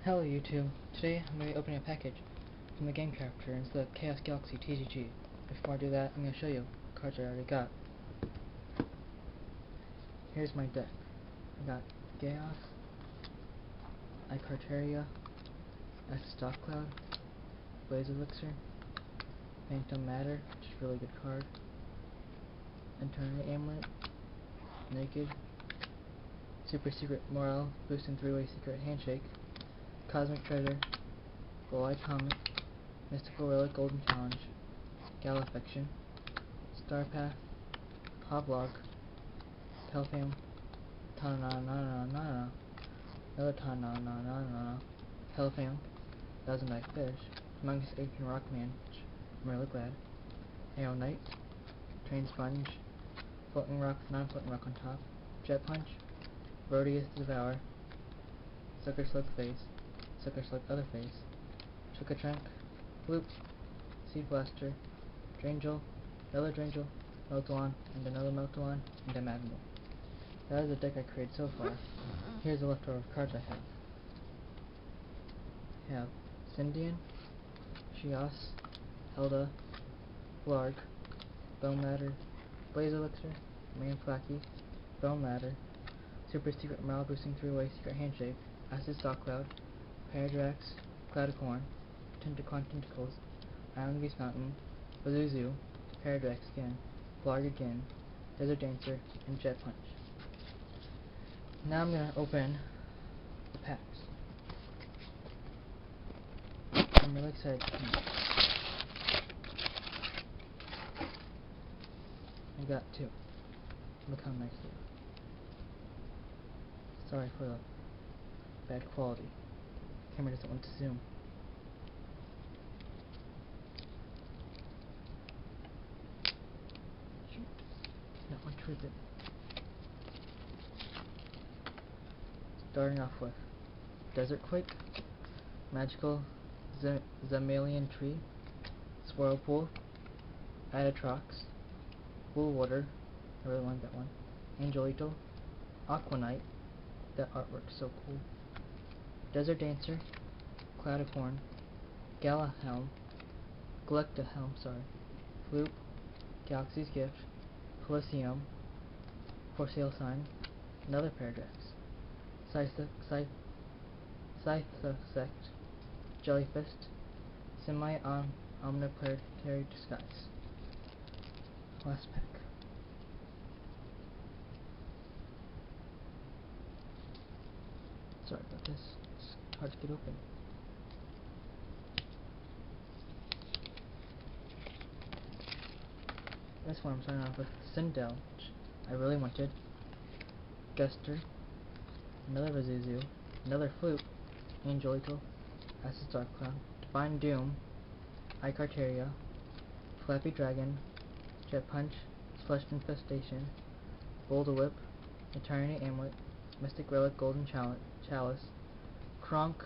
Hello YouTube. Today I'm going to be opening a package from the game character, and it's the Chaos Galaxy TCG. Before I do that, I'm going to show you cards I already got. Here's my deck. I got Chaos, Icarteria, Stock Cloud, Blaze Elixir, Phantom Matter, which is a really good card, Eternity Amulet, Naked, Super Secret Morale, boosting 3-way secret handshake, Cosmic Treasure, Gold-Eyed Comet, Mystical Relic Golden Challenge, Galafection, Starpath, Poblog, Telfam, Tananana, another Tananana, Telfam, Thousand Eyed Fish, Humongous Ancient Rockman, which I'm really glad, Arrow Knight, Train Sponge, Floating Rock, non-floating rock on top, Jet Punch, Rhodius Devour, Sucker Slug Face, Sucker Slug Other Face, Chukatrank, Bloop, Seed Blaster, Drangel, another Drangel, Meltalon, and another Meltalon, and a Magmar. That is the deck I created so far. Here's the leftover cards I have. I have Syndion, Chios, Helda, Blarg, Bone Ladder, Blaze Elixir, Manflacky, Bone Ladder, Super Secret Morale boosting 3-way secret handshake, Acid Stock Cloud, Paradrax, Cloudicorn, Tentacon Tentacles, Island Beast Mountain, Bazuzu, Paradrax again, Blarg again, Desert Dancer, and Jet Punch. Now I'm going to open the packs. I'm really excited. I got 2. Look how nice they are. Sorry for the bad quality. Camera doesn't want to zoom. Shoot. Not want to rip it. Starting off with Desert Quake, Magical Zamalian Tree, Swirlpool, Adatrox, Woolwater, I really like that one, Angelito, Aquanite, that artwork's so cool, Desert Dancer, Cloudicorn, Galahelm, Galactahelm, Floop, Galaxy's Gift, Coliseum, For Sale Sign, another Paradrax, Scythesect, Jellyfist, Semi-Omniplanetary Disguise. Last pack. Sorry about this. It's hard to get open. This one I'm starting off with Sindel, which I really wanted. Guster, another Bazuzu, another Flute, Angelito, Acid Dark Cloud, Divine Doom, Icarteria, Flappy Dragon, Jet Punch, Slush Infestation, Boulder Whip, Eternity Amulet, Mystic Relic Golden Chalice, Kronk,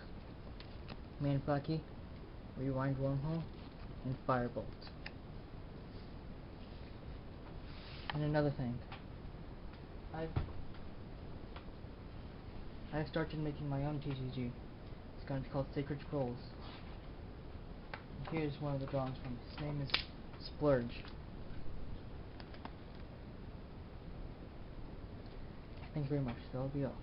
Manflacky, Rewind Wormhole, and Firebolt. And another thing, I've started making my own TCG. It's going to be called Sacred Scrolls. And here's one of the drawings from it. His name is Splurge. Thank you very much. That'll be all.